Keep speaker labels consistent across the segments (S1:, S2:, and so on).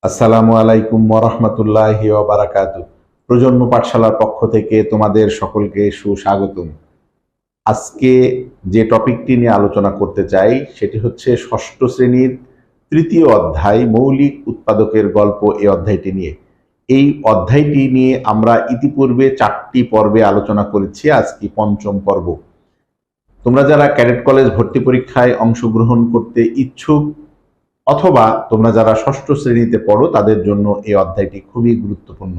S1: আসসালামু আলাইকুম ওয়া রাহমাতুল্লাহি ওয়া বারাকাতুহু। প্রজন্ম পাঠশালার পক্ষ থেকে তোমাদের সকলকে সুস্বাগতম। আজকে যে টপিকটি নিয়ে আলোচনা করতে চাই সেটি হচ্ছে ষষ্ঠ শ্রেণীর তৃতীয় অধ্যায় মৌলিক উৎপাদকের গল্প, এই অধ্যায়টি নিয়ে। এই অধ্যায়টি নিয়ে আমরা ইতিপূর্বে 4টি পর্বে আলোচনা করেছি, আজকে পঞ্চম পর্ব। তোমরা যারা ক্যাডেট কলেজ ভর্তি পরীক্ষায় অংশগ্রহণ করতে ইচ্ছুক অথবা তোমরা যারা ষষ্ঠ শ্রেণীতে পড়ো তাদের জন্য এই অধ্যায়টি খুবই গুরুত্বপূর্ণ।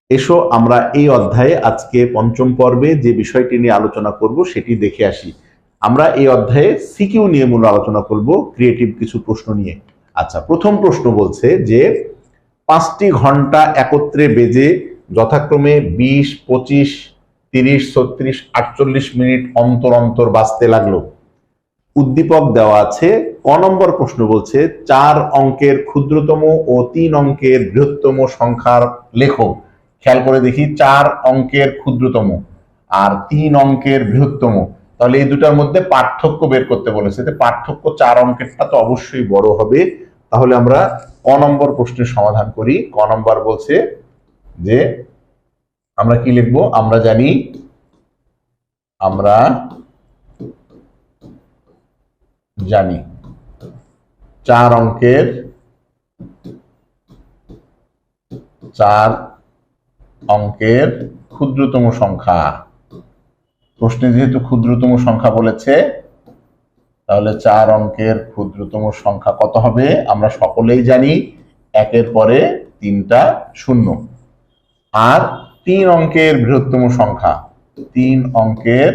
S1: এসো আমরা এই অধ্যায়ে আজকে পঞ্চম পর্বে যে বিষয়টি নিয়ে আলোচনা করব সেটি দেখে আসি। আমরা এই অধ্যায়ে সিকিউ নিয়ে মূল আলোচনা করব, ক্রিয়েটিভ কিছু প্রশ্ন নিয়ে। আচ্ছা, প্রথম প্রশ্ন বলছে যে 5টি ঘন্টা একত্রে বেজে যথাক্রমে 20, 25, 30, 36, 48 মিনিট অন্তর অন্তর বাজতে লাগলো। উদ্দীপক দেওয়া আছে। ক নম্বর প্রশ্ন বলছে 4 অঙ্কের ক্ষুদ্রতম ও 3 অঙ্কের বৃহত্তম সংখ্যার লেখো। খেয়াল করে দেখি, 4 অঙ্কের ক্ষুদ্রতম আর 3 অঙ্কের বৃহত্তম, তাহলে এই দুটার মধ্যে পার্থক্য বের করতে বলেছে। পার্থক্য 4 অঙ্কেরটা তো অবশ্যই বড় হবে। তাহলে আমরা ক নম্বর প্রশ্নের সমাধান করি। ক নম্বর বলছে যে আমরা কি লিখবো, আমরা জানি 4 অঙ্কের ক্ষুদ্রতম সংখ্যা। প্রশ্নে যেহেতু ক্ষুদ্রতম সংখ্যা বলেছে, তাহলে 4 অঙ্কের ক্ষুদ্রতম সংখ্যা কত হবে? আমরা সকলেই জানি 1-এর পরে 3টা শূন্য। আর 3 অঙ্কের বৃহত্তম সংখ্যা, 3 অঙ্কের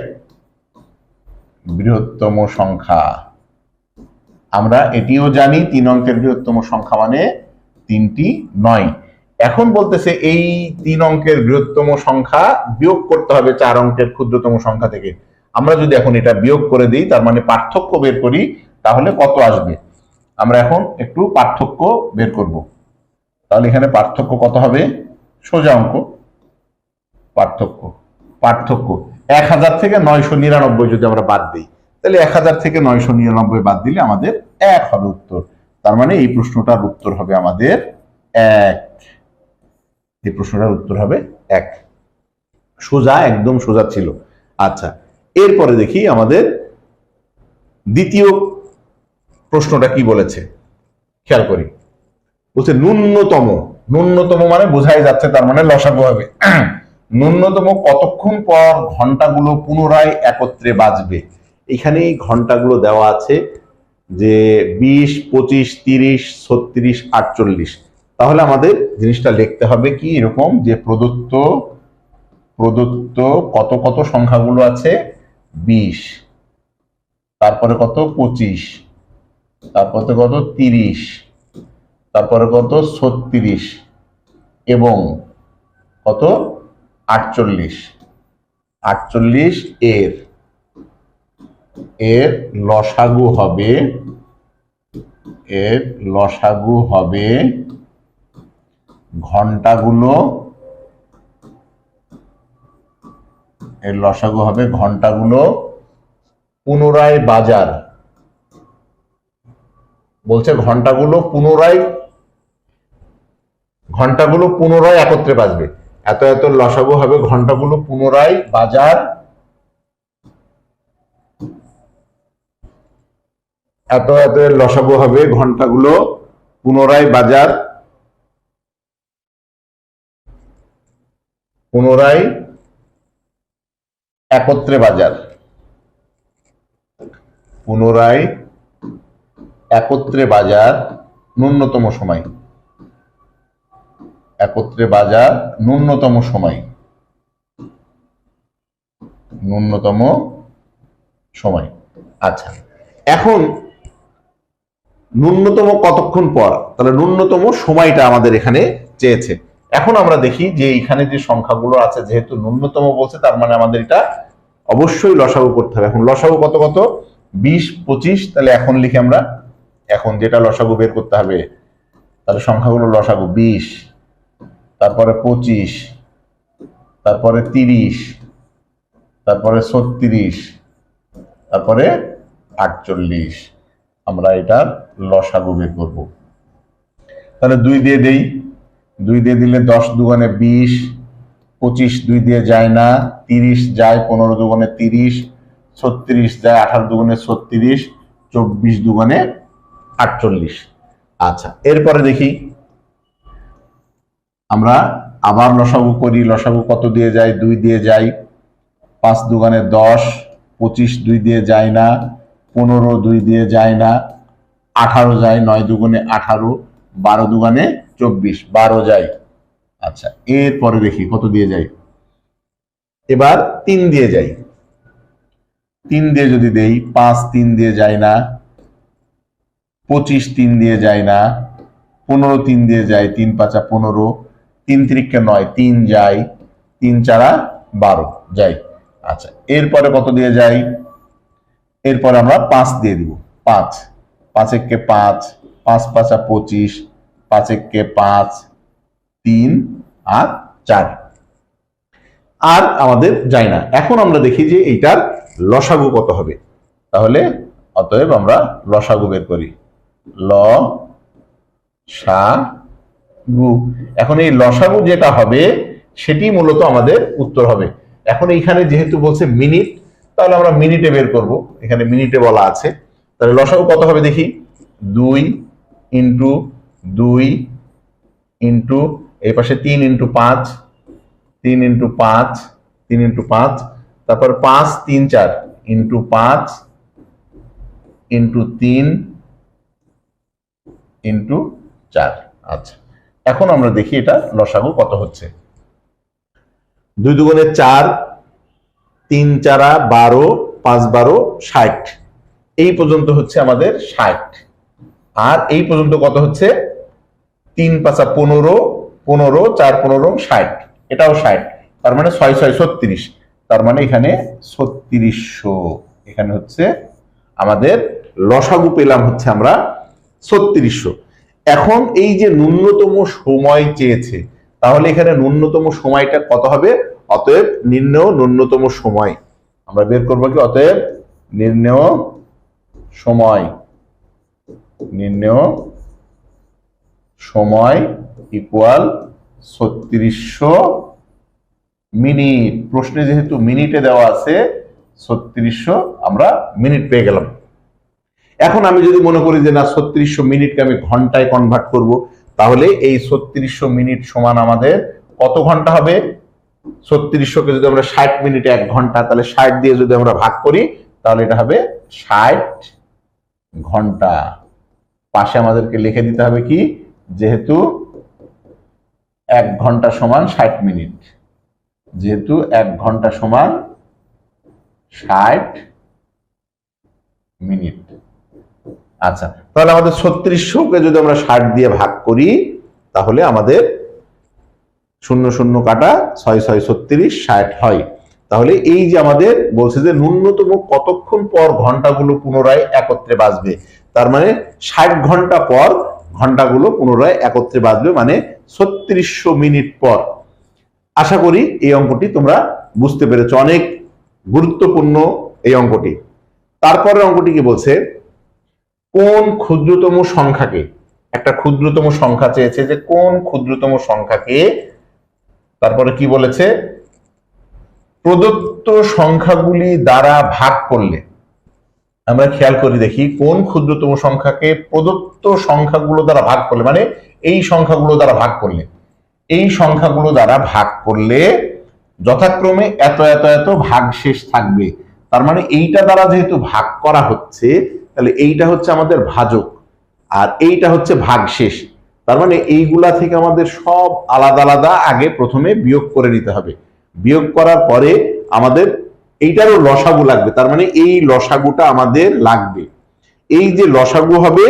S1: বৃহত্তম সংখ্যা আমরা এটিও জানি, 3 অঙ্কের বৃহত্তম সংখ্যা মানে 3টি 9। এখন বলতেছে এই 3 অঙ্কের বৃহত্তম সংখ্যা বিয়োগ করতে হবে 4 অঙ্কের ক্ষুদ্রতম সংখ্যা থেকে। আমরা যদি এখন এটা বিয়োগ করে দিই, তার মানে পার্থক্য বের করি, তাহলে কত আসবে? আমরা এখন একটু পার্থক্য বের করব। তাহলে এখানে পার্থক্য কত হবে? সোজা অঙ্ক, পার্থক্য 1000 থেকে 999 যদি আমরা বাদ দিই, তাহলে 1000 থেকে 999 বাদ দিলে আমাদের 1 হবে উত্তর। তার মানে এই প্রশ্নটার উত্তর হবে আমাদের 1। এই প্রশ্নটার উত্তর হবে 1। সোজা, একদম সোজা ছিল। আচ্ছা, এরপরে দেখি আমাদের দ্বিতীয় প্রশ্নটা কি বলেছে, খেয়াল করি। বলছে ন্যূনতম মানে বোঝাই যাচ্ছে, তার মানে লসাগু হবে। ন্যূনতম কতক্ষণ পর ঘন্টাগুলো পুনরায় একত্রে বাজবে? এখানে ঘন্টাগুলো দেওয়া আছে যে 20, 25, 30, 36, 48। তাহলে আমাদের জিনিসটা লিখতে হবে কি এরকম, যে প্রদত্ত কত কত সংখ্যাগুলো আছে? 20, তারপরে কত 25, তারপরে কত 30, তারপরে কত 36 এবং কত 48। এর লসাগু হবে ঘন্টাগুলো, পুনরায় বাজার। বলছে ঘন্টাগুলো পুনরায় একত্রে বাজবে। এত লসাগু হবে ঘন্টাগুলো পুনরায় বাজার, এত লসাগু হবে ঘন্টাগুলো পুনরায় একত্রে বাজার, ন্যূনতম সময়, ন্যূনতম সময়। আচ্ছা, এখন ন্যূনতম কতক্ষণ পর, তাহলে ন্যূনতম সময়টা আমাদের এখানে চেয়েছে। এখন আমরা দেখি যে এখানে যে সংখ্যাগুলো আছে, যেহেতু ন্যূনতম বলছে, তার মানে আমাদের এটা অবশ্যই লসাগু করতে হবে। এখন লসাগু কত কত? 20, 25। তাহলে এখন লিখি আমরা, এখন যেটা লসাগু বের করতে হবে, তাহলে সংখ্যাগুলো লসাগু 20, তারপরে 25, তারপরে 30, তারপরে 36, তারপরে 48। আমরা এটার লসাগু বের করব। তাহলে 2 দিয়ে দেই, 2 দিয়ে দিলে 10 দুগুণে 20, 25 2 দিয়ে যায় না, 30 যায়, 15 দুগুণে 30, 36 যায়, 18 দুগুণে 36, 24 দুগুণে 48। আচ্ছা, এরপরে দেখি আমরা আবার লসাগু করি। লসাগু কত দিয়ে যায়? 2 দিয়ে যায়, 5 দুগুণে 10, 25 2 দিয়ে যায় না, 15 2 দিয়ে যায় না, 18 যায়, 9 দুগুণে 18, 12 দুগুণে 24, 12 যায়। আচ্ছা, এরপরে দেখি কত দিয়ে যায়। এবার 3 দিয়ে যাই, 3 দিয়ে যদি দেই, 5 3 দিয়ে যায় না, 25 3 দিয়ে যায় না, 15 3 দিয়ে যায়, 3 5 15, 3 3 9, 3 যায়, 3 4 12 যায়। আচ্ছা, এরপরে কত দিয়ে যায়? এরপরে আমরা 5 দিয়ে দিব, 5 5 1 5, 5 5 25, 5 1 5, 3 আর 4, আর আমাদের যায় না। এখন আমরা দেখি যে এইটার লসাগু কত হবে। তাহলে অতএব আমরা লসাগু বের করি, লসাগু। এখন এই লসাগু যেটা হবে সেটি মূলত আমাদের উত্তর হবে। এখন এইখানে যেহেতু বলছে মিনিট, তাহলে আমরা মিনিটে বের করব, এখানে মিনিটে বলা আছে। তাহলে লসাগু কত হবে দেখি, 2 ইন্টু 2 ইন্টু এই পাশে 3 ইন্টু 5, 3 ইন্টু 5, 3 ইন্টু 5, তারপর 5 3 4 ইন্টু 5 ইন্টু 3 ইন্টু 4। আচ্ছা, এখন আমরা দেখি এটা লসাগু কত হচ্ছে। 2 দুগুণে 4, 3 4 12, 5 12 60, এই পর্যন্ত হচ্ছে আমাদের 60। আর এই পর্যন্ত কত হচ্ছে? 3 5 15, 15 4 15 60, এটাও 60, তার মানে 6 6 36, তার মানে এখানে 3600। এখানে হচ্ছে আমাদের লসাগু পেলাম হচ্ছে আমরা 3600। এখন এই যে ন্যূনতম সময় চেয়েছে, তাহলে এখানে ন্যূনতম সময়টা কত হবে? অতএব নির্ণেয় ন্যূনতম সময় আমরা বের করবো কি? অতএব নির্ণেয় সময়, নির্ণেয় সময় ইকুয়াল 3600 মিনিট। প্রশ্নে যেহেতু মিনিটে দেওয়া আছে, 3600 আমরা মিনিট পেয়ে গেলাম। এখন আমি যদি মনে করি যে না 3600 মিনিটকে আমি ঘন্টায় কনভার্ট করব, তাহলে এই 3600 মিনিট সমান আমাদের কত ঘন্টা হবে? 3600কে যদি আমরা 60 মিনিটে 1 ঘন্টা, তাহলে 60 দিয়ে যদি আমরা ভাগ করি, তাহলে এটা হবে 60 ঘন্টা। পাশে আমাদেরকে লিখে দিতে হবে কি, যেহেতু 1 ঘন্টা সমান 60 মিনিট, যেহেতু 1 ঘন্টা সমান 60 মিনিট। আচ্ছা, তাহলে আমাদের 3600কে যদি আমরা 60 দিয়ে ভাগ করি, তাহলে আমাদের 0 0 কাটা, 6 6 36, 60 হয়। তাহলে এই যে আমাদের বলছে যে ন্যূনতম কতক্ষণ পর ঘন্টাগুলো পুনরায় একত্রে বাজবে, তার মানে 60 ঘন্টা পর ঘন্টাগুলো পুনরায় একত্রে বাজবে, মানে 3600 মিনিট পর। আশা করি এই অঙ্কটি তোমরা বুঝতে পেরেছো, অনেক গুরুত্বপূর্ণ এই অঙ্কটি। তারপরে অঙ্কটি কি বলছে, কোন ক্ষুদ্রতম সংখ্যাকে, একটা ক্ষুদ্রতম সংখ্যা চেয়েছে, যে কোন ক্ষুদ্রতম সংখ্যাকে, তারপরে কি বলেছে, প্রদত্ত সংখ্যাগুলি দ্বারা ভাগ করলে। আমরা খেয়াল করে দেখি, কোন ক্ষুদ্রতম সংখ্যাকে প্রদত্ত সংখ্যাগুলো দ্বারা ভাগ করলে, মানে এই সংখ্যাগুলো দ্বারা ভাগ করলে, এই সংখ্যাগুলো দ্বারা ভাগ করলে যথাক্রমে এত এত এত ভাগশেষ থাকবে। তার মানে এইটা দ্বারা যেহেতু ভাগ করা হচ্ছে, তাহলে এইটা হচ্ছে আমাদের ভাজক আর এইটা হচ্ছে ভাগশেষ। তার মানে এইগুলা থেকে আমাদের সব আলাদা আলাদা আগে প্রথমে বিয়োগ করে নিতে হবে। বিয়োগ করার পরে আমাদের এইটারও লসাগু লাগবে, তার মানে এই লসাগুটা আমাদের লাগবে। এই যে লসাগু হবে,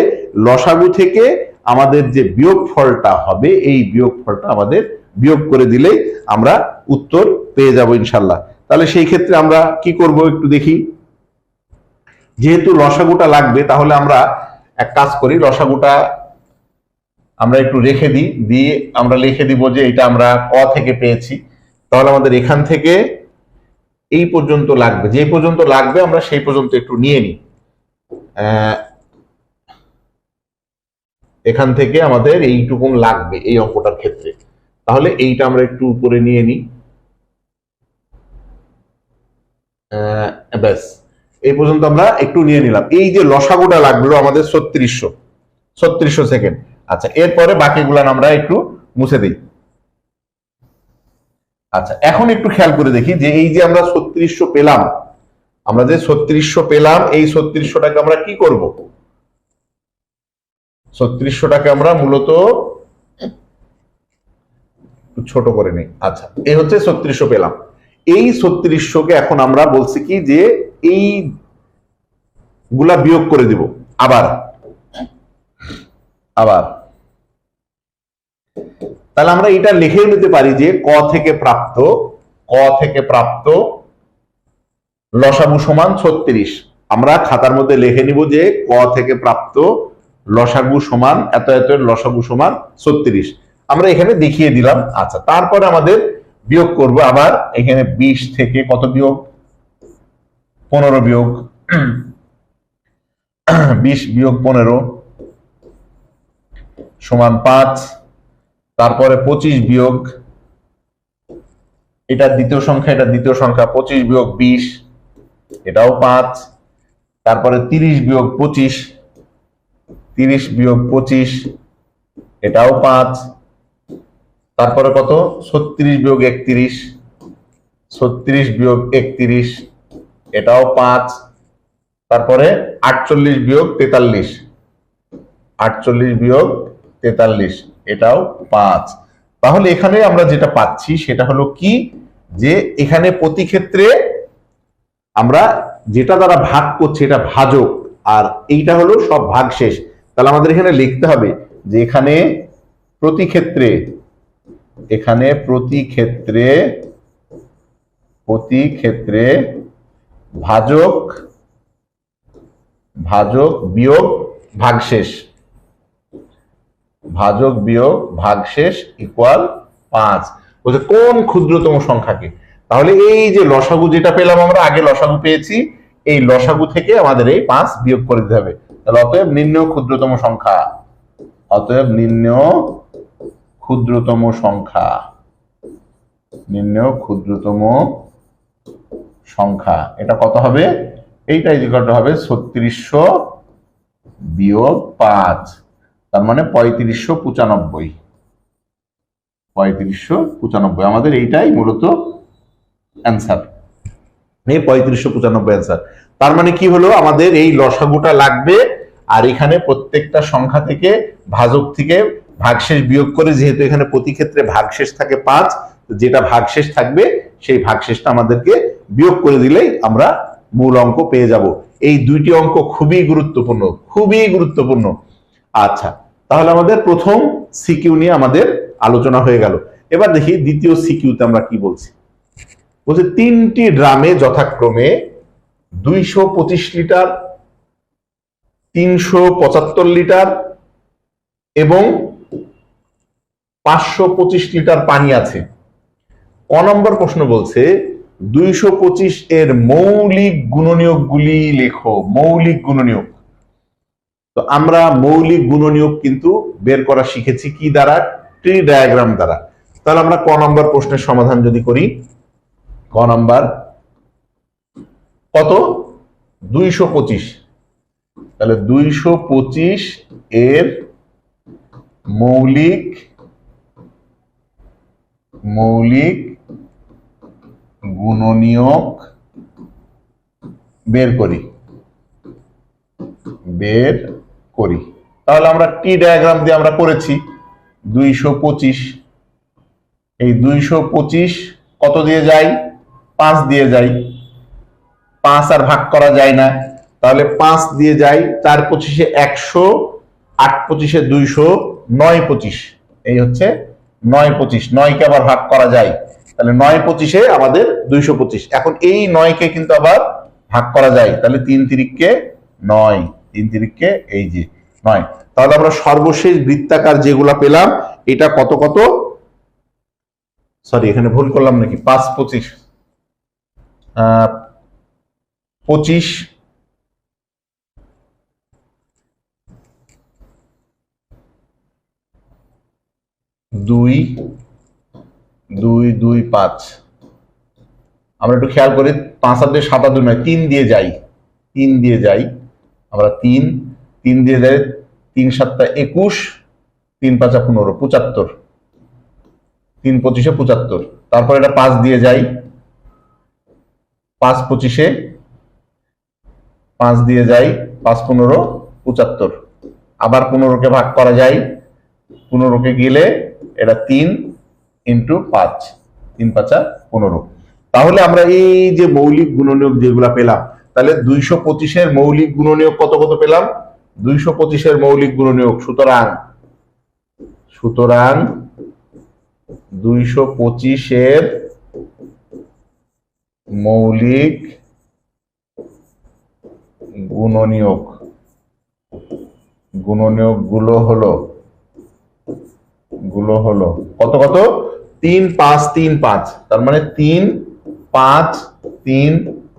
S1: লসাগু থেকে আমাদের যে বিয়োগফলটা হবে, এই বিয়োগফলটা আমাদের বিয়োগ করে দিলে আমরা উত্তর পেয়ে যাব ইনশাল্লাহ। তাহলে সেই ক্ষেত্রে আমরা কি করব একটু দেখি। যেহেতু লসাগুটা লাগবে, তাহলে আমরা এক কাজ করি, লসাগুটা আমরা একটু রেখে দিই, দিয়ে আমরা লিখে দিব যে এটা আমরা ক থেকে পেয়েছি। তাহলে আমাদের এখান থেকে এই পর্যন্ত লাগবে, যে পর্যন্ত লাগবে আমরা সেই পর্যন্ত একটু নিয়ে নিই। এখান থেকে আমাদের এইটুকুন লাগবে এই অঙ্কটার ক্ষেত্রে। তাহলে এইটা আমরা একটু উপরে নিয়ে নিই। ব্যাস, এই পর্যন্ত আমরা একটু নিয়ে নিলাম। এই যে লসাগুটা লাগলো আমাদের 3600 সেকেন্ড। আচ্ছা, এরপরে বাকিগুলান আমরা একটু মুছে দিই। আচ্ছা, এখন একটু খেয়াল করে দেখি যে এই যে আমরা 3600 পেলাম, আমরা যে 3600 পেলাম, এই 3600টাকে আমরা কি করব? 3600টাকে আমরা মূলত ছোট করে নিই। আচ্ছা, এই হচ্ছে 3600 পেলাম। এই 3600কে এখন আমরা বলছি কি যে এই গুলা বিয়োগ করে দিব। আবার তাহলে আমরা এটা লিখে নিতে পারি যে ক থেকে প্রাপ্ত লসাগু সমান 36। আমরা খাতার মধ্যে লিখে নিব যে ক থেকে প্রাপ্ত লসাগু সমান এত এত, লসাগু সমান 36। আমরা এখানে দেখিয়ে দিলাম। আচ্ছা, তারপরে আমাদের বিয়োগ করব। আবার এখানে 20 থেকে কত বিয়োগ? 15 বিয়োগ 20 বিয়োগ 15 সমান 5। তারপরে 25 বিয়োগ, এটা দ্বিতীয় সংখ্যা, এটা দ্বিতীয় সংখ্যা, 25 বিয়োগ 20 এটাও 5। তারপরে 30 বিয়োগ 25, 30 বিয়োগ 25 এটাও 5। তারপরে কত? 36 বিয়োগ 31, 36 বিয়োগ 31 এটাও 5। তারপরে 48 বিয়োগ 43, 48 বিয়োগ 43 এটাও 5। তাহলে এখানে আমরা যেটা পাচ্ছি সেটা হলো কি, যে এখানে প্রতি ক্ষেত্রে আমরা যেটা দ্বারা ভাগ করছি এটা ভাজক, আর এইটা হলো সব ভাগশেষ। তাহলে আমাদের এখানে লিখতে হবে যে এখানে প্রতি ক্ষেত্রে ভাজক বিয়োগ ভাগশেষ ইকুয়াল 5। বলছে কোন ক্ষুদ্রতম সংখ্যাকে? তাহলে এই যে লসাগু যেটা পেলাম, আমরা আগে লসাগু পেয়েছি, এই লসাগু থেকে আমাদের এই 5 বিয়োগ করে দিতে হবে। তাহলে অতএব নির্ণেয় ক্ষুদ্রতম সংখ্যা এটা কত হবে? এইটা ইকুয়াল হবে 3600 বিয়োগ 5, তার মানে 3595। আমাদের এইটাই মূলত অ্যান্সার, এই 3595 অ্যান্সার। তার মানে কি হলো, আমাদের এই লসাগুটা লাগবে, আর এখানে প্রত্যেকটা সংখ্যা থেকে ভাজক থেকে ভাগশেষ বিয়োগ করে, যেহেতু এখানে প্রতি ক্ষেত্রে ভাগশেষ থাকে 5, যেটা ভাগশেষ থাকবে সেই ভাগশেষটা আমাদেরকে বিয়োগ করে দিলেই আমরা মূল অঙ্ক পেয়ে যাব। এই দুইটি অঙ্ক খুবই গুরুত্বপূর্ণ। আচ্ছা, তাহলে আমাদের প্রথম সিকিউ নিয়ে আমাদের আলোচনা হয়ে গেল। এবার দেখি দ্বিতীয় সিকিউতে আমরা কি বলছি। বলছে 3টি ড্রামে যথাক্রমে 225 লিটার, 375 লিটার এবং 525 লিটার পানি আছে। ক নম্বর প্রশ্ন বলছে 225 এর মৌলিক গুণনীয়কগুলি লেখো। মৌলিক গুণনীয়ক, তো আমরা মৌলিক গুণনীয়ক কিন্তু বের করা শিখেছি কি দ্বারা? ট্রি ডায়াগ্রাম দ্বারা। তাহলে আমরা ক নম্বর প্রশ্নের সমাধান যদি করি, ক নম্বর কত? 225। তাহলে 225 এর মৌলিক গুণনীয়ক বের করি। তাহলে আমরা টি ডায়াগ্রাম দিয়ে আমরা করেছি 225। এই 225 কত দিয়ে যায়? 5 দিয়ে যায়। 5 আর ভাগ করা যায় না, তাহলে 5 দিয়ে যায়। 4 25 100, 8 25 200, 9 25, এই হচ্ছে 9 25। 9 কে আবার ভাগ করা যায়, তাহলে 9 25 আমাদের 225। এখন এই 9 কে কিন্তু আবার ভাগ করা যায়, তাহলে 3 তিরিকে 9, 3 তিরিকে এই যে 9। তাহলে আমরা সর্বশেষ বৃত্তাকার যেগুলা পেলাম, এটা কত কত? সরি, এখানে ভুল করলাম নাকি? 5 25 25 2 2 2 5। আমরা একটু খেয়াল করি, 5 আর 2 7 আর 2 নয়, 3 দিয়ে যাই, 3 দিয়ে যাই আমরা, 3 3 দিয়ে যাই, 3 7 21, 3 5 15, 75, 3 25 75। তারপর এটা 5 দিয়ে যাই, 5 25, 5 দিয়ে যাই, 5 15 75। আবার 15কে ভাগ করা যায়, 15কে গেলে এটা 3 ইন্টু 5, 3 5 15। তাহলে আমরা এই যে মৌলিক গুণনীয়ক যেগুলা পেলাম, তাহলে 225 এর মৌলিক গুণনীয়ক কত কত পেলাম? 225 এর মৌলিক গুণনীয়ক, সুতরাং 225 এর মৌলিক গুণনীয়ক গুলো হলো কত কত? 3 5 3 5। তার মানে 3 5 3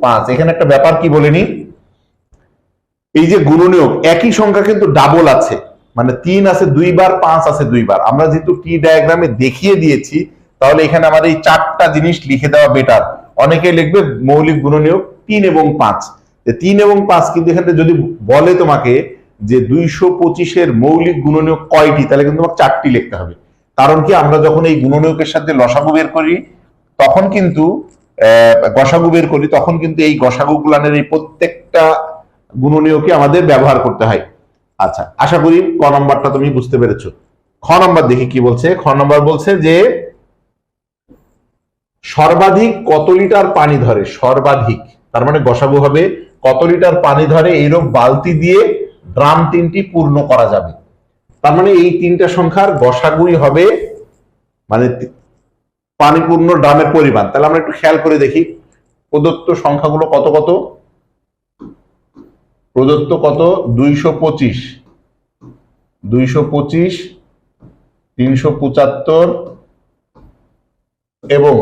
S1: 5। এখানে একটা ব্যাপার কি বলিনি, এই যে গুণনীয়ক একই সংখ্যা কিন্তু ডাবল আছে, মানে 3 আছে 2 বার, 5 আছে 2 বার। আমরা যেহেতু টি ডায়াগ্রামে দেখিয়ে দিয়েছি, তাহলে এখানে আমার এই 4টা জিনিস লিখে দেওয়া বেটার। অনেকে লিখবে মৌলিক গুণনীয়ক 3 এবং 5। 3 এবং 5 কিন্তু এখানে যদি বলে তোমাকে যে 225 এর মৌলিক গুণনীয়ক কয়টি, তাহলে কিন্তু তোমাকে 4টি লিখতে হবে। কারণ কি, আমরা যখন এই গুণনীয়কের সাথে লসাগু বের করি তখন কিন্তু গসাগু বের করি, তখন কিন্তু এই গসাগু গুলানের এই প্রত্যেকটা গুণনীয়কে আমাদের ব্যবহার করতে হয়। আচ্ছা, আশা করি ক নম্বরটা তুমি বুঝতে পেরেছো। খ নম্বর দেখি কি বলছে। খ নম্বর বলছে যে সর্বাধিক কত লিটার পানি ধরে, সর্বাধিক তার মানে গসাগু হবে কত লিটার পানি ধরে এইরকম বালতি দিয়ে ড্রাম 3টি পূর্ণ করা যাবে। তার মানে এই 3টা সংখ্যার গসাগুই হবে মানে পানিপূর্ণ ড্রামের পরিমাণ। তাহলে আমরা একটু খেয়াল করে দেখি প্রদত্ত সংখ্যাগুলো কত কত। প্রদত্ত কত? 225, 375 এবং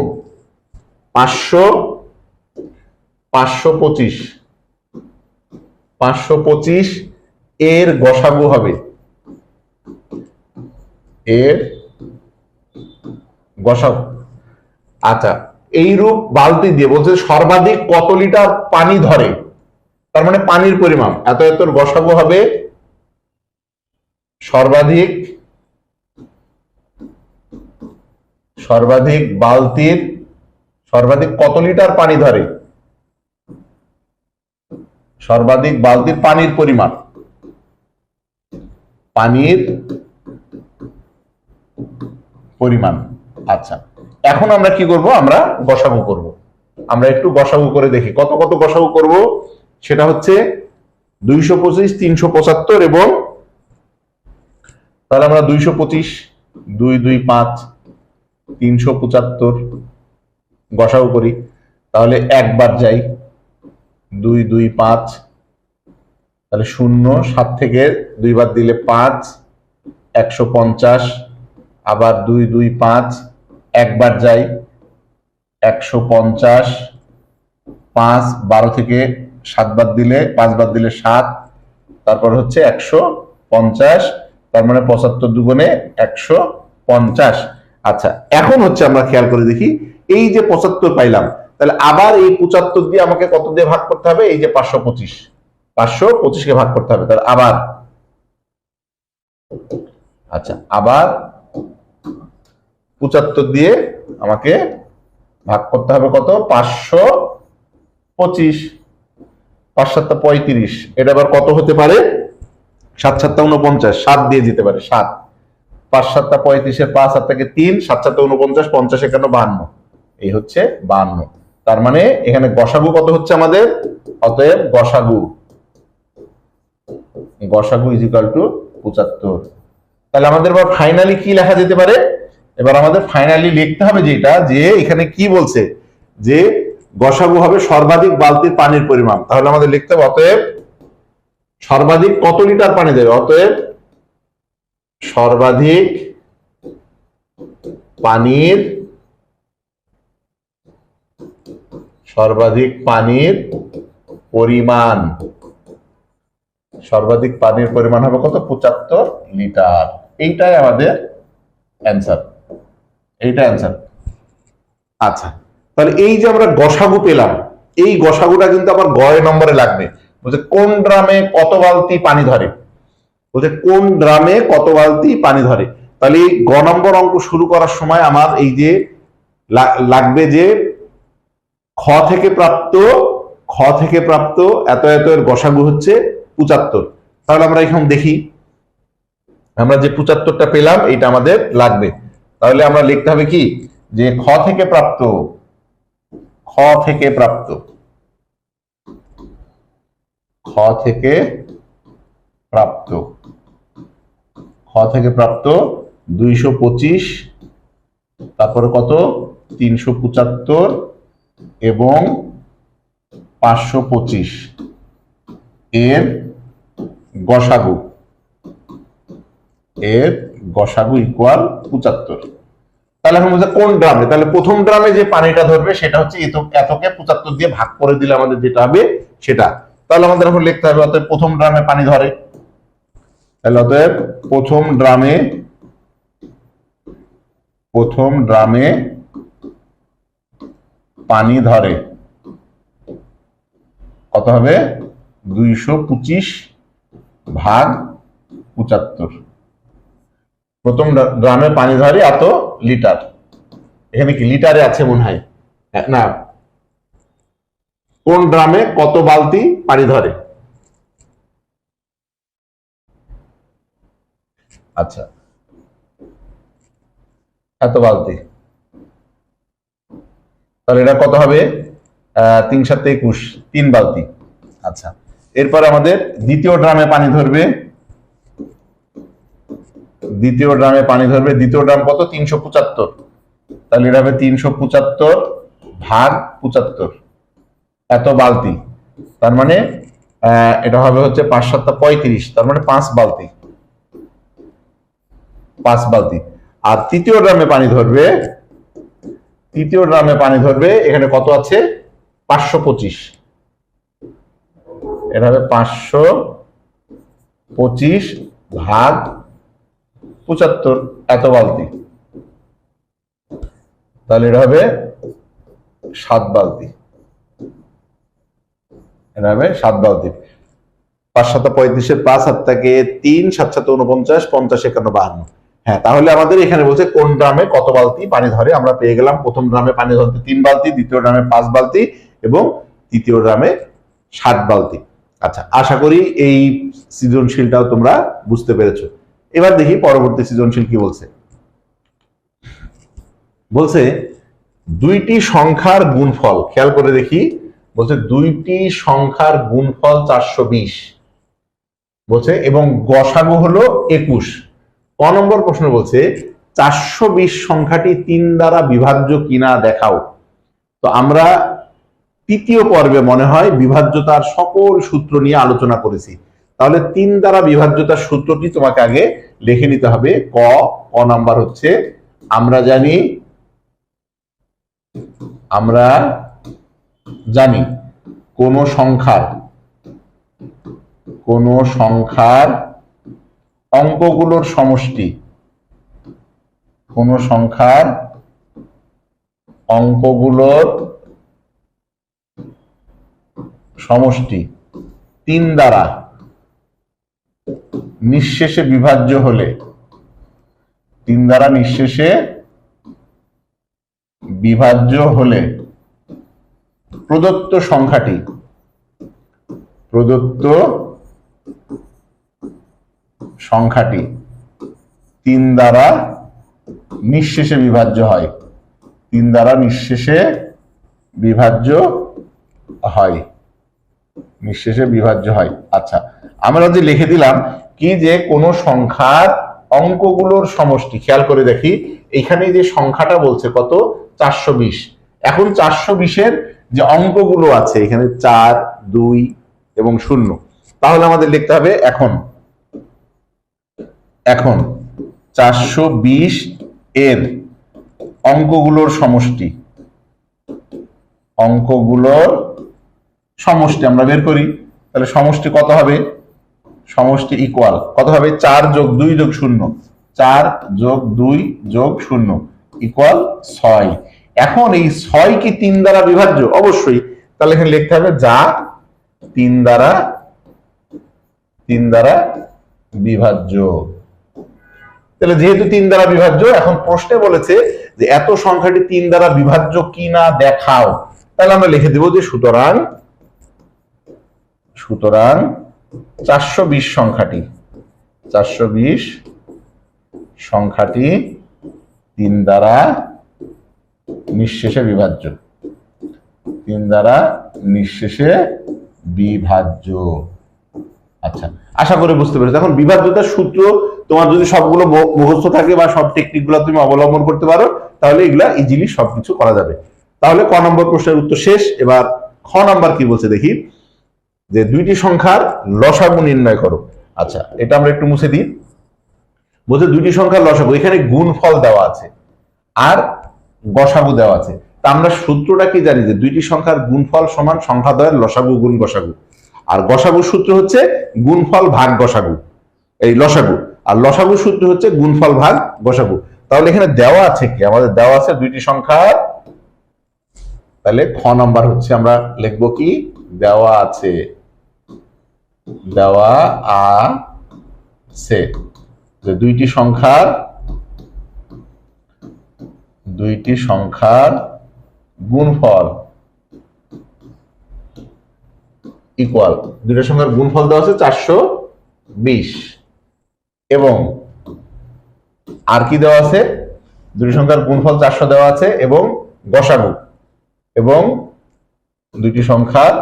S1: 525 এর গসাগু হবে, এর গসাগু। আচ্ছা, এইরূপ বালতি দিয়ে বলছে সর্বাধিক কত লিটার পানি ধরে, তার মানে পানির পরিমাণ এত এতর গসাগু হবে সর্বাধিক বালতির সর্বাধিক কত লিটার পানি ধরে, সর্বাধিক বালতির পানির পরিমাণ, পানির পরিমাণ। আচ্ছা, এখন আমরা কি করব? আমরা গসাগু করব। আমরা একটু গসাগু করে দেখি কত কত গসাগু করব। সেটা হচ্ছে 225, 375 এবং তাহলে আমরা 225, 2 2 5, 375 গসাগু করি। তাহলে একবার যাই, 2 2 5, তাহলে 0, 7 থেকে 2 বার দিলে 5, 150। আবার 2 2 5, একবার যাই, 150। 5 12 থেকে 7 বার দিলে 5 বার দিলে 7, তারপর হচ্ছে 150। তার মানে 75 দুগুণে 150। আচ্ছা, এখন হচ্ছে আমরা খেয়াল করে দেখি, এই যে 75 পাইলাম, তাহলে আবার এই 75 দিয়ে আমাকে কত দিয়ে ভাগ করতে হবে? এই যে 525 কে ভাগ করতে হবে। তাহলে আবার, আচ্ছা, আবার 75 দিয়ে আমাকে ভাগ করতে হবে কত? 525। 5 7 35। এটা আবার কত হতে পারে? 7 7 49, 7 দিয়ে যেতে পারে 7। 5 7 35 এর 5 7 থেকে 3, 7 7 49, 50 51 52, এই হচ্ছে 52। তার মানে এখানে গসাগু কত হচ্ছে আমাদের? অতএব গসাগু ইজ ইকুয়াল টু 75। তাহলে আমাদের এবার ফাইনালি কি লেখা যেতে পারে? এবার আমাদের ফাইনালি লিখতে হবে যেটা, যে এখানে কি বলছে যে গসাগু হবে সর্বাধিক বালতির পানির পরিমাণ। তাহলে আমাদের লিখতে হবে অতএব সর্বাধিক কত লিটার পানি দেবে, অতএব সর্বাধিক পানির পরিমাণ, সর্বাধিক পানির পরিমাণ হবে কত? 75 লিটার। এইটাই আমাদের অ্যান্সার, এইটা অ্যান্সার। আচ্ছা, তাহলে এই যে আমরা গসাগু পেলাম, এই গসাগুটা কিন্তু আবার গয় নম্বরে লাগবে। বলছে কোন ড্রামে কত বালতি পানি ধরে, বলছে কোন ড্রামে কত বালতি পানি ধরে। তাহলে এই গ নম্বর অঙ্ক শুরু করার সময় আমার এই যে লাগবে যে খ থেকে প্রাপ্ত এত এত এর গসাগু হচ্ছে 75। তাহলে আমরা এখন দেখি, আমরা যে 75টা পেলাম এটা আমাদের লাগবে। তাহলে আমরা লিখতে হবে কি, যে খ থেকে প্রাপ্ত খ থেকে প্রাপ্ত 225, তারপরে কত 375 এবং 525 এর গসাগু ইকুয়াল 75। তাহলে এখন বলছে কোন ড্রামে, তাহলে প্রথম ড্রামে যে পানিটা ধরবে সেটা হচ্ছে এতকে 75 দিয়ে ভাগ করে দিলে আমাদের যেটা হবে সেটা। তাহলে আমাদের এখন লিখতে হবে অতএব প্রথম ড্রামে পানি ধরে, তাহলে অতএব প্রথম ড্রামে পানি ধরে কত হবে 225 ভাগ 75। প্রথম ড্রামে পানি ধরে এত লিটার, এখানে কি লিটারে আছে মনে হয় না, কোন ড্রামে কত বালতি পানি ধরে। আচ্ছা, এত বালতি, তাহলে এটা কত হবে 3 × 7 = 21, 3 বালতি। আচ্ছা, এরপর আমাদের দ্বিতীয় ড্রামে পানি ধরবে, দ্বিতীয় ড্রাম কত 375, তাহলে এটা হবে 375 ভাগ 75 এত বালতি। তার মানে এটা হবে হচ্ছে 5 × 7 = 35, তার মানে 5 বালতি। আর তৃতীয় ড্রামে পানি ধরবে এখানে কত আছে 525, এটা হবে 525 ভাগ 75 এত বালতি, তাহলে এটা হবে 7 বালতি। এটা হবে 7 বালতি। 5 × 7 = 35 এর 5 হাত থেকে 3, 7 × 7 = 49, 50, 51, 52। হ্যাঁ, তাহলে আমাদের এখানে বলছে কোন ড্রামে কত বালতি পানি ধরে। আমরা পেয়ে গেলাম প্রথম ড্রামে পানি ধরতে 3 বালতি, দ্বিতীয় ড্রামে 5 বালতি এবং তৃতীয় ড্রামে 7 বালতি। আচ্ছা, আশা করি এই সৃজনশীলটাও তোমরা বুঝতে পেরেছো। এবার দেখি পরবর্তী সৃজনশীল কি বলছে। বলছে দুইটি সংখ্যার গুণফল, খেয়াল করে দেখি, বলছে দুইটি সংখ্যার গুণফল 420 বলছে এবং গসাগু হলো 21। ক নম্বর প্রশ্ন বলছে 420 সংখ্যাটি 3 দ্বারা বিভাজ্য কিনা দেখাও। তো আমরা তৃতীয় পর্বে মনে হয় বিভাজ্যতার সকল সূত্র নিয়ে আলোচনা করেছি। তাহলে 3 দ্বারা বিভাজ্যতার সূত্রটি তোমাকে আগে লিখে নিতে হবে। ক নাম্বার হচ্ছে আমরা জানি কোন সংখ্যার অঙ্কগুলোর সমষ্টি, কোন সংখ্যার অঙ্কগুলোর সমষ্টি 3 দ্বারা নিঃশেষে বিভাজ্য হলে, 3 দ্বারা নিঃশেষে বিভাজ্য হলে প্রদত্ত সংখ্যাটি 3 দ্বারা নিঃশেষে বিভাজ্য হয়, 3 দ্বারা নিঃশেষে বিভাজ্য হয়। আচ্ছা, আমরা যে লিখে দিলাম কি যে কোন সংখ্যার অঙ্কগুলোর সমষ্টি, খেয়াল করে দেখি এখানে যে সংখ্যাটা বলছে কত 420। এখন 420 এর যে অঙ্কগুলো আছে এখানে 4, 2 এবং 0, তাহলে আমাদের লিখতে হবে এখন 420 এর অঙ্কগুলোর সমষ্টি আমরা বের করি। তাহলে সমষ্টি কত হবে, সমষ্টি ইকুয়াল কত হবে 4 + 2 + 0, 4 যোগ 2 যোগ 0 ইকুয়াল 6। এখন এই 6 কি 3 দ্বারা বিভাজ্য? অবশ্যই। তাহলে এখানে লিখতে হবে যা 3 দ্বারা বিভাজ্য। তাহলে যেহেতু 3 দ্বারা বিভাজ্য, এখন প্রশ্নে বলেছে যে এত সংখ্যাটি 3 দ্বারা বিভাজ্য কিনা দেখাও। তাহলে আমরা লিখে দেব যে সুতরাং 420 সংখ্যাটি 3 দ্বারা নিঃশেষে বিভাজ্য। 3 দ্বারা নিঃশেষে বিভাজ্য। আচ্ছা, আশা করি বুঝতে পেরেছো। এখন বিভাজ্যতার সূত্র তোমার যদি সবগুলো মুখস্থ থাকে বা সব টেকনিকগুলো তুমি অবলম্বন করতে পারো, তাহলে এগুলা ইজিলি সবকিছু করা যাবে। তাহলে ক নম্বর প্রশ্নের উত্তর শেষ। এবার খ নাম্বার কি বলছে দেখি, যে দুইটি সংখ্যার লসাগু নির্ণয় করো। আচ্ছা, এটা আমরা একটু মুছে দিই। বলছে দুইটি সংখ্যার লসাগু, এখানে গুণফল দেওয়া আছে আর গসাগু দেওয়া আছে। তা আমরা সূত্রটা কি জানি, যে দুইটি সংখ্যার গুণফল সমান সংখ্যাদ্বয়ের লসাগু গুণ গসাগু। আর গসাগুর সূত্র হচ্ছে গুণফল ভাগ গসাগু, এই লসাগু। আর লসাগুর সূত্র হচ্ছে গুণফল ভাগ গসাগু। তাহলে এখানে দেওয়া আছে কি, আমাদের দেওয়া আছে দুইটি সংখ্যার, তাহলে খ নাম্বার হচ্ছে আমরা লিখবো কি, দেওয়া আছে যে দুইটি সংখ্যার গুণফল ইকুয়াল, দুইটা সংখ্যার গুণফল দেওয়া আছে 420, এবং আর কি দেওয়া আছে, দুইটি সংখ্যার গুণফল 400 দেওয়া আছে, এবং গসাগু, এবং দুইটি সংখ্যার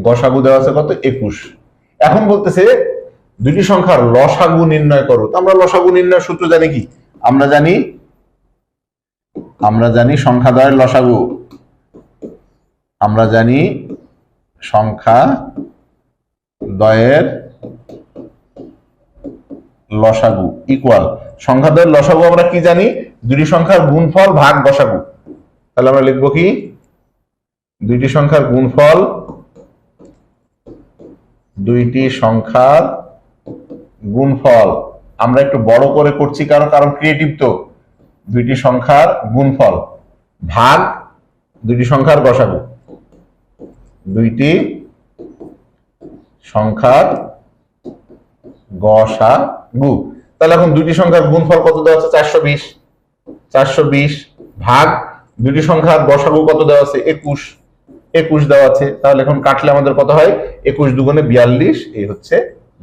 S1: গসাগু দেওয়া আছে কত, 21। এখন বলতেছে দুইটি সংখ্যার লসাগু নির্ণয় করো। তো আমরা লসাগু নির্ণয়ের সূত্র জানি কি, আমরা জানি সংখ্যাদ্বয়ের লসাগু, আমরা জানি সংখ্যাদ্বয়ের লসাগু ইকুয়াল, সংখ্যাদ্বয়ের লসাগু আমরা কি জানি, দুইটি সংখ্যার গুণফল ভাগ গসাগু। তাহলে আমরা লিখবো কি, দুইটি সংখ্যার গুণফল, আমরা একটু বড় করে করছি কারণ ক্রিয়েটিভ, তো দুইটি সংখ্যার গুণফল ভাগ দুইটি সংখ্যার গসাগু, দুইটি সংখ্যার গসাগু। তাহলে এখন দুইটি সংখ্যার গুণফল কত দেওয়া আছে, 420 ভাগ দুইটি সংখ্যার গসাগু কত দেওয়া আছে, 21 দেওয়া আছে। তাহলে এখন কাটলে আমাদের কত হয়, 21 দুগুণে 42, এই হচ্ছে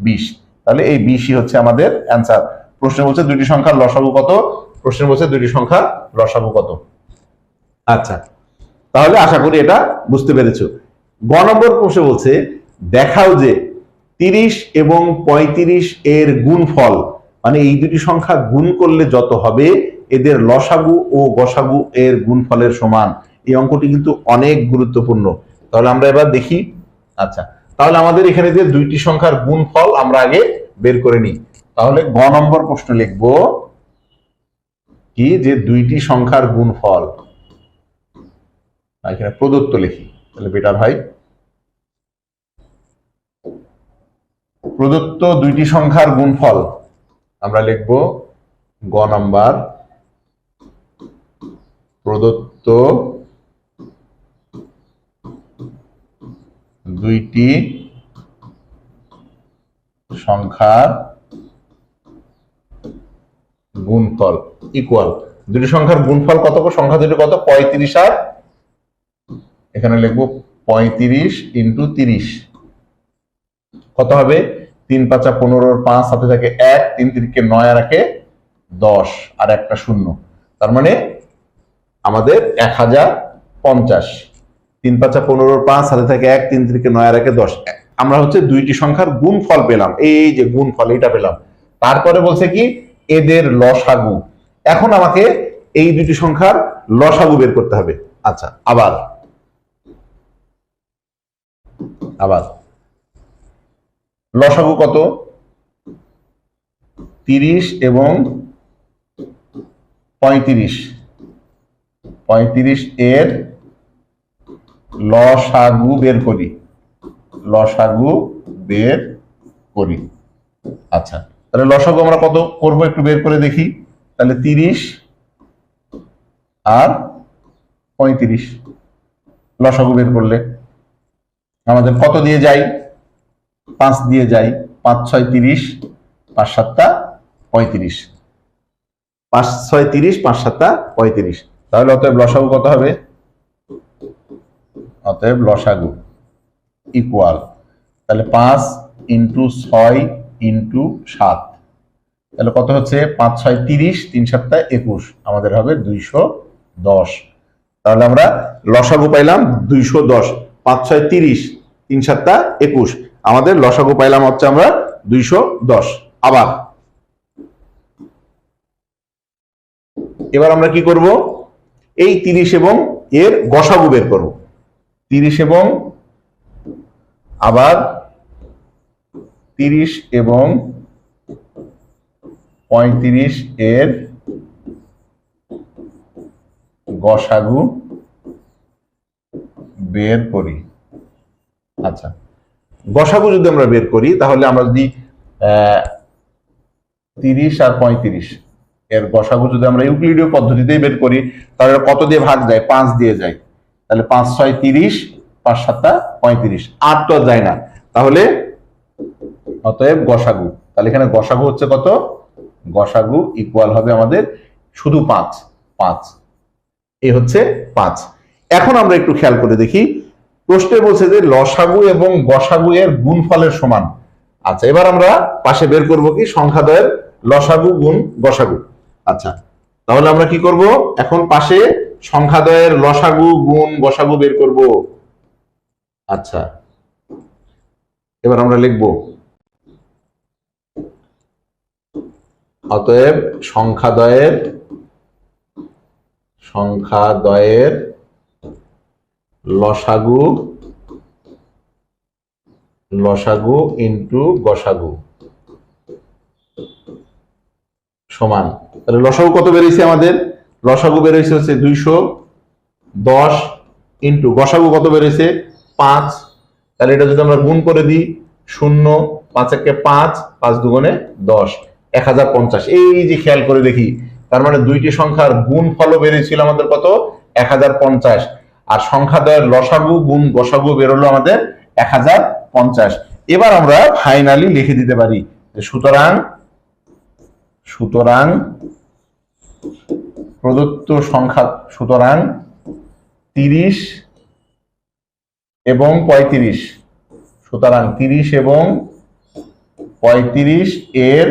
S1: 20। তাহলে এই 20ই হচ্ছে আমাদের অ্যান্সার। প্রশ্ন বলছে দুইটি সংখ্যার লসাগু কত, প্রশ্ন বলছে দুইটি সংখ্যার লসাগু কত। আচ্ছা, তাহলে আশা করি এটা বুঝতে পেরেছো। গ নম্বর প্রশ্ন বলছে দেখাও যে 30 এবং 35 এর গুণফল, মানে এই দুটি সংখ্যা গুণ করলে যত হবে এদের লসাগু ও গসাগু এর গুণফলের সমান। এই অঙ্কটি কিন্তু অনেক গুরুত্বপূর্ণ। তাহলে আমরা এবার দেখি। আচ্ছা, তাহলে আমাদের এখানে যে দুইটি সংখ্যার গুণফল আমরা আগে বের করে নিই। তাহলে গ নম্বর প্রশ্ন লিখব কি, যে দুইটি সংখ্যার গুণফল, এখানে প্রদত্ত লিখি, তাহলে বেটার হয়। প্রদত্ত দুইটি সংখ্যার গুণফল আমরা লিখব গ নাম্বার, প্রদত্ত দুইটি সংখ্যার গুণফল ইকুয়াল, দুটি সংখ্যার গুণফল কত, সংখ্যা দুটি কত, 35 আর এখানে লিখবো 35 ইন্টু 30 কত হবে, 3 5 15, 5 সাথে থাকে 1, 3 3 9 আর 1 10 আর একটা 0, তার মানে আমাদের 1050। 3 5 15, 5 সাথে থাকে 1, 3 3 9 আর 1 10। আমরা হচ্ছে দুইটি সংখ্যার গুণফল পেলাম, এই যে গুণফল এটা পেলাম। তারপরে বলছে কি এদের লসাগু। এখন আমাকে এই দুটি সংখ্যার লসাগু বের করতে হবে। আচ্ছা, আবার লসাগু কত, 30 এবং 35 এর লসাগু বের করি, আচ্ছা, তাহলে লসাগু আমরা কত করব একটু বের করে দেখি। তাহলে 30 আর 35 লসাগু বের করলে আমাদের কত দিয়ে যাই? 5 দিয়ে যাই। 5 6 30, 5 7 35, 5 6 30, 5 7 35। তাহলে অতএব লসাগু কত হবে? অতএব লসাগু ইকুয়াল, তাহলে 5 ইন্টু 6 ইন্টু 7, তাহলে কত হচ্ছে? 5 6 30, 3 7 21, আমাদের হবে 210। তাহলে আমরা লসাগু পাইলাম 210। 5 6 30, 3 7 21, আমাদের লসাগু পাইলাম হচ্ছে আমরা 210। আবার এবার আমরা কি করব? এই 30 এবং এর গসাগু বের করব। 30 এবং আবার 30 এবং 35 এর গসাগু বের করি। আচ্ছা, গসাগু যদি আমরা বের করি তাহলে আমরা যদি 30 আর 35 এর গসাগু যদি আমরা ইউক্লিডীয় পদ্ধতিতেই বের করি তাহলে কত দিয়ে ভাগ যায়? 5 দিয়ে যায়। তাহলে 5 6 30, 5 7 35, 8 তো যায় না। তাহলে অতএব গসাগু, তাহলে এখানে গসাগু হচ্ছে কত? গসাগু ইকুয়াল হবে আমাদের শুধু 5। 5 এই হচ্ছে 5। এখন আমরা একটু খেয়াল করে দেখি, প্রশ্নে বলছে যে লসাগু এবং গসাগু এর গুণফলের সমান। আচ্ছা, এবার আমরা পাশে বের করব কি? সংখ্যাদ্বয়ের লসাগু গুণ গসাগু। আচ্ছা, তাহলে আমরা কি করব? এখন পাশে সংখ্যাদ্বয়ের লসাগু গুণ গসাগু বের করব। আচ্ছা, এবার আমরা লিখব অতএব সংখ্যাদ্বয়ের লসাগু ইন্টু গসাগু সমান। তাহলে লসাগু কত বেরিয়েছে আমাদের? লসাগু বেরিয়েছে হচ্ছে 210 ইন্টু গসাগু কত বেরিয়েছে? 5। তাহলে এটা যদি আমরা গুণ করে দিই, 0 5 একে 5, 5 দুগুণে 10, 1050। এই যে খেয়াল করে দেখি, তার মানে দুইটি সংখ্যার গুণফল বেরিয়েছিল আমাদের কত? 1050। আর সংখ্যাদ্বয়ের লসাগু গুণ গসাগু বেরোলো আমাদের 1050। এবার আমরা ফাইনালি লিখে দিতে পারি, সুতরাং প্রদত্ত সংখ্যা, সুতরাং 30 এবং 35, সুতরাং 30 এবং 35 এর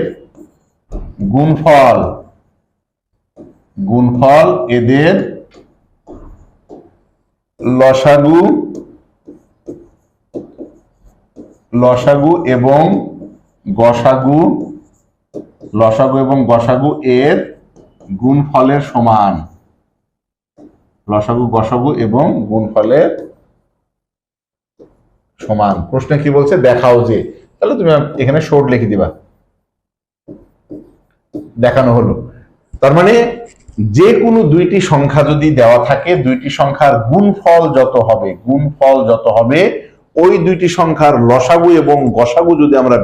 S1: গুণফল এদের লসাগু এবং গসাগু এর গুণফলের সমান। গসাগু এবং গুণফলের সমান। প্রশ্নে কি বলছে? দেখাও যে। তাহলে তুমি এখানে শর্ট লিখে দিবা, দেখানো হলো। তার মানে যে কোনো দুইটি সংখ্যা যদি দেওয়া থাকে, দুইটি সংখ্যার গুণফল যত হবে ওই দুইটি সংখ্যার লসাগু এবং গসাগু যদি আমরা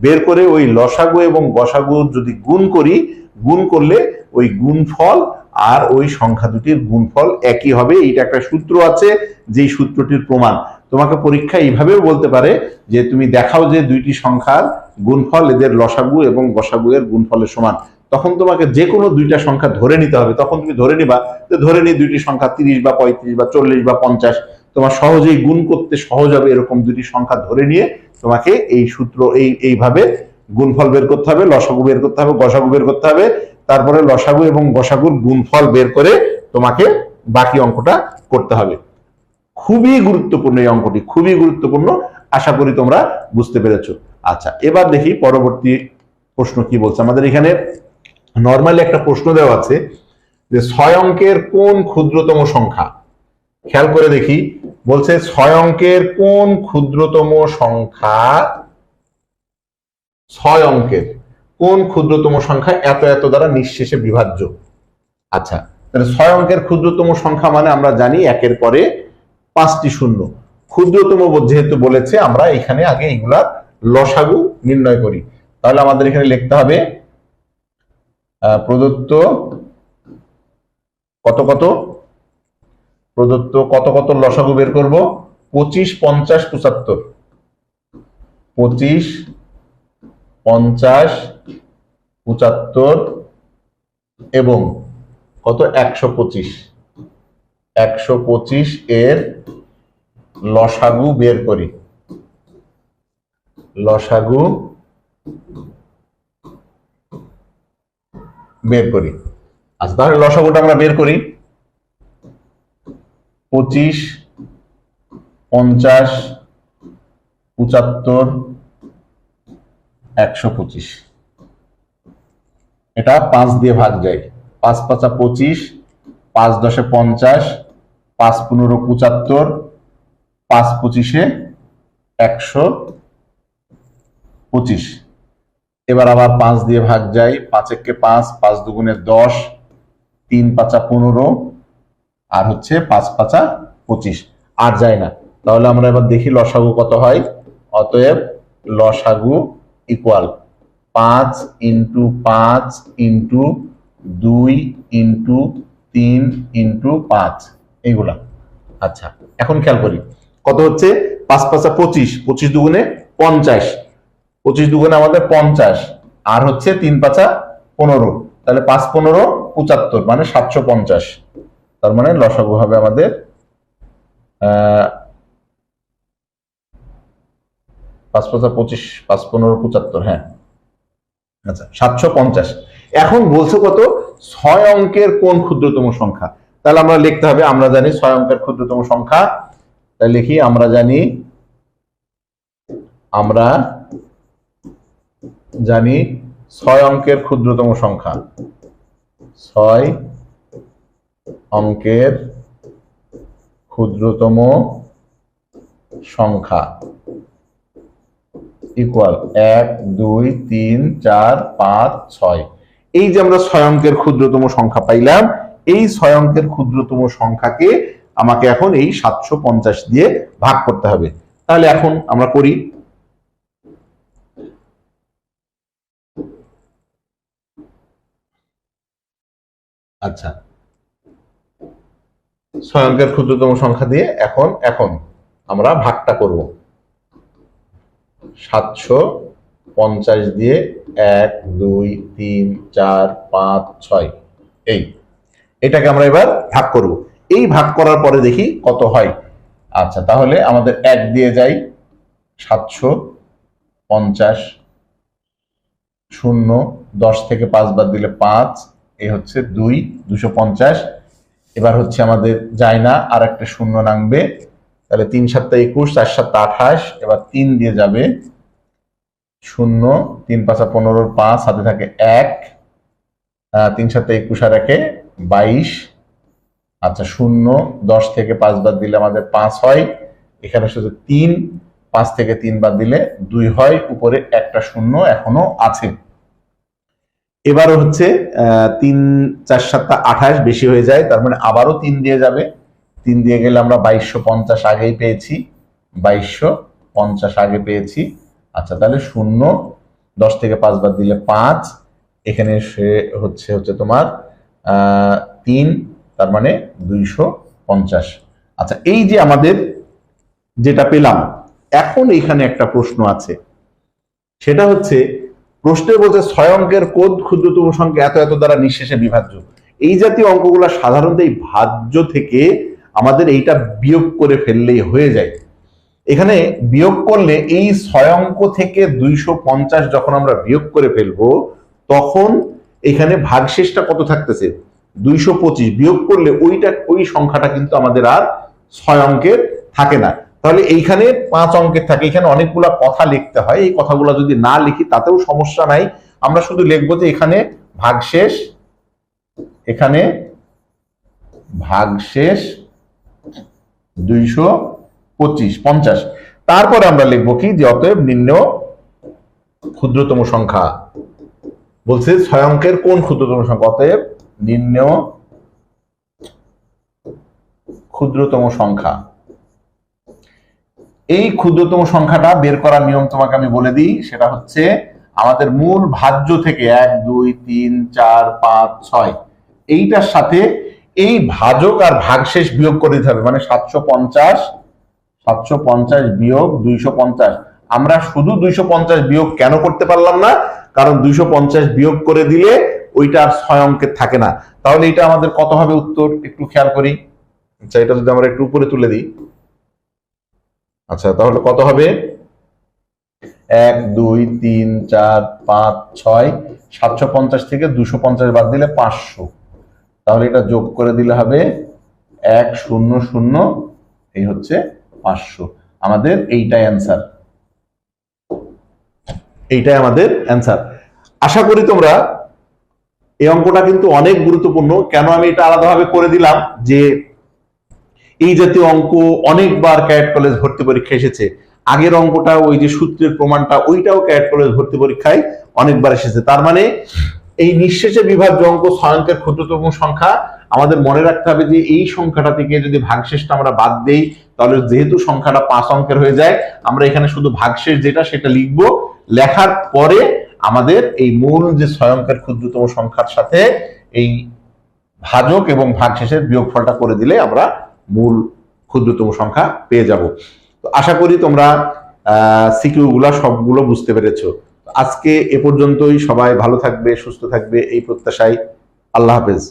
S1: বের করে ওই লসাগু এবং গসাগু যদি গুণ করলে ওই গুণফল আর ওই সংখ্যা দুটির গুণফল একই হবে। এইটা একটা সূত্র আছে, যেই সূত্রটির প্রমাণ তোমাকে পরীক্ষা এইভাবেও বলতে পারে যে তুমি দেখাও যে দুইটি সংখ্যার গুণফল এদের লসাগু এবং গসাগু এর গুণফলের সমান। তখন তোমাকে যে কোনো দুইটা সংখ্যা ধরে নিতে হবে। তখন তুমি ধরে নিবা যে দুইটি সংখ্যা 30 বা 35 বা 40 বা 50, তোমার সহজেই গুণ করতে সহজ হবে। এরকম দুটি সংখ্যা ধরে নিয়ে তোমাকে এই সূত্র এইভাবে গুণফল বের করতে হবে, লসাগু বের করতে হবে, গসাগু বের করতে হবে। তারপরে লসাগু এবং গসাগুর গুণফল বের করে তোমাকে বাকি অঙ্কটা করতে হবে। খুবই গুরুত্বপূর্ণ এই অঙ্কটি, খুবই গুরুত্বপূর্ণ। আশা করি তোমরা বুঝতে পেরেছো। আচ্ছা, এবার দেখি পরবর্তী প্রশ্ন কি বলছে। আমাদের এখানে নরমালি একটা প্রশ্ন দেওয়া আছে যে 6 অঙ্কের কোন ক্ষুদ্রতম সংখ্যা। খেয়াল করে দেখি, বলছে 6 অঙ্কের কোন ক্ষুদ্রতম সংখ্যা, 6 অঙ্কের কোন ক্ষুদ্রতম সংখ্যা এত দ্বারা নিঃশেষে বিভাজ্য। আচ্ছা, তাহলে 6 অঙ্কের ক্ষুদ্রতম সংখ্যা মানে আমরা জানি 1-এর পরে 5টি শূন্য। ক্ষুদ্রতম যেহেতু বলেছে, আমরা এখানে আগে এগুলার লসাগু নির্ণয় করি। তাহলে আমাদের এখানে লিখতে হবে প্রদত্ত কত কত প্রদত্ত কত কত লসাগু বের করব 25, 50, 75। 25, 50, 75 এবং কত 125। 125 এর লসাগু বের করি। লসাগু বের করি। আচ্ছা, তাহলে লসাগুটা আমরা বের করি। 25, 50, 75, 125। এটা 5 দিয়ে ভাগ যায়। 5 5 25, 5 10 50, 5 15 75, 5 25 125। এবার আবার 5 দিয়ে ভাগ যায়। 5 একে 5, 5 দুগুণে 10, 3 5 15 আর হচ্ছে 5 5 25। আর যায় না। তাহলে আমরা এবার দেখি লসাগু কত হয়। অতএব লসাগু equal 5 into 5 into 2 into 3 into 5 এইগুলা। আচ্ছা, এখন খেয়াল করি কত হচ্ছে। 5 5 25, 25 দুগুণে 50, 25 দুগুণে আমাদের 50 আর হচ্ছে 3 5 15। তাহলে 5 15 75 মানে 750। তার মানে লসাগু হবে আমাদের 5 5 25, 5 15 75। হ্যাঁ, আচ্ছা 750। এখন বলছো কত 6 অঙ্কের কোন ক্ষুদ্রতম সংখ্যা। তাহলে আমরা লিখতে হবে, আমরা জানি 6 অঙ্কের ক্ষুদ্রতম সংখ্যা। তাহলে লিখি আমরা জানি 6 অঙ্কের ক্ষুদ্রতম সংখ্যা। 6 অঙ্কের ক্ষুদ্রতম সংখ্যা ইকুয়াল 1 2 3 4 5 6। এই যে আমরা 6 অঙ্কের ক্ষুদ্রতম সংখ্যা পাইলাম, এই 6 অঙ্কের ক্ষুদ্রতম সংখ্যাকে আমাকে এখন এই 750 দিয়ে ভাগ করতে হবে। তাহলে এখন আমরা করি। আচ্ছা, 6 অঙ্কের ক্ষুদ্রতম সংখ্যা দিয়ে এখন আমরা ভাগটা করব। 750 দিয়ে 1 2 3 4 5 6 এটাকে আমরা এবার ভাগ করব। এই ভাগ করার পরে দেখি কত হয়। আচ্ছা, তাহলে আমাদের 1 দিয়ে যাই। 750 শূন্য, 10 থেকে 5 বাদ দিলে 5, এই হচ্ছে 2 250। এবার হচ্ছে আমাদের যায় না, আর একটা শূন্য নামবে। তাহলে 3 7 21, 4 7 28। এবার 3 দিয়ে যাবে, শূন্য, 3 5 15, 5 হাতে থাকে 1, 3 7 21 আর 1 22। আচ্ছা, শূন্য, 10 থেকে 5 বাদ দিলে আমাদের 5 হয়। এখানে শুধু 3, 5 থেকে 3 বাদ দিলে 2 হয়। উপরে একটা শূন্য এখনো আছে। এবারও হচ্ছে 3 4 7 28 বেশি হয়ে যায়, তার মানে আবারও 3 দিয়ে যাবে। 3 দিয়ে গেলে আমরা 2250 আগেই পেয়েছি। 2250 আগে পেয়েছি। আচ্ছা, তাহলে শূন্য, 10 থেকে 5 বাদ দিলে 5, এখানে সে হচ্ছে তোমার 3, তার মানে 250। আচ্ছা, এই যে আমাদের যেটা পেলাম, এখন এখানে একটা প্রশ্ন আছে। সেটা হচ্ছে, প্রশ্নে বলছে 6 অঙ্কের কোন ক্ষুদ্রতম সংখ্যা এত এত দ্বারা নিঃশেষে বিভাজ্য। এই জাতীয় অঙ্কগুলো সাধারণত এই ভাজ্য থেকে আমাদের এইটা বিয়োগ করে ফেললেই হয়ে যায়। এখানে বিয়োগ করলে এই 6 অঙ্ক থেকে 250 যখন আমরা বিয়োগ করে ফেলবো, তখন এখানে ভাগশেষটা কত থাকতেছে 225। বিয়োগ করলে ওই সংখ্যাটা কিন্তু আমাদের আর 6 অঙ্কের থাকে না। তাহলে এইখানে 5 অঙ্কের থাকে। এখানে অনেকগুলা কথা লিখতে হয়, এই কথাগুলো যদি না লিখি তাতেও সমস্যা নাই। আমরা শুধু লিখবো যে এখানে ভাগশেষ 250। তারপরে আমরা লিখবো কি, যে অতএব নির্ণেয় ক্ষুদ্রতম সংখ্যা। বলছে 6 অঙ্কের কোন ক্ষুদ্রতম সংখ্যা, অতএব নির্ণেয় ক্ষুদ্রতম সংখ্যা। এই ক্ষুদ্রতম সংখ্যাটা বের করার নিয়ম তোমাকে আমি বলে দিই। সেটা হচ্ছে, আমাদের মূল ভাজ্য থেকে 1 2 3 4 5 6 এইটার সাথে এই ভাজক আর ভাগশেষ বিয়োগ করে দিতে হবে, মানে 750 বিয়োগ 250। আমরা শুধু 250 বিয়োগ কেন করতে পারলাম না? কারণ 250 বিয়োগ করে দিলে ওইটা আর 6 অঙ্কের থাকে না। তাহলে এটা আমাদের কত হবে উত্তর একটু খেয়াল করি। আচ্ছা, এটা যদি আমরা একটু উপরে তুলে দিই, আচ্ছা তাহলে কত হবে? 1 2 3 4 5 6, 750 থেকে 250 বাদ দিলে 500, তাহলে এটা যোগ করে দিলে হবে 100, এই হচ্ছে 500। আমাদের এইটাই অ্যান্সার, এইটাই আমাদের অ্যান্সার। আশা করি তোমরা, এই অঙ্কটা কিন্তু অনেক গুরুত্বপূর্ণ। কেন আমি এটা আলাদাভাবে করে দিলাম, যে এই জাতীয় অঙ্ক অনেকবার ক্যাডেট কলেজ ভর্তি পরীক্ষা এসেছে। আগের অঙ্কটা ওই যে সূত্রের প্রমাণটা, ওইটাও ক্যাডেট কলেজ ভর্তি পরীক্ষায় অনেকবার এসেছে। তার মানে এই নিঃশেষে বিভাজ্য অঙ্ক 6 অঙ্কের ক্ষুদ্রতম সংখ্যা, আমাদের মনে রাখতে হবে যে এই সংখ্যাটা থেকে যদি ভাগশেষটা আমরা বাদ দেই, তাহলে যেহেতু সংখ্যাটা 5 অঙ্কের হয়ে যায়, আমরা এখানে শুধু ভাগশেষ যেটা সেটা লিখবো। লেখার পরে আমাদের এই মূল যে 6 অঙ্কের ক্ষুদ্রতম সংখ্যার সাথে এই ভাজক এবং ভাগশেষের বিয়োগফলটা করে দিলে আমরা মূল ক্ষুদ্রতম সংখ্যা পেয়ে যাব। তো আশা করি তোমরা সিকিউ গুলা সবগুলো বুঝতে পেরেছো। আজকে এ পর্যন্তই। সবাই ভালো থাকবে, সুস্থ থাকবে এই প্রত্যাশায়। আল্লাহ হাফেজ।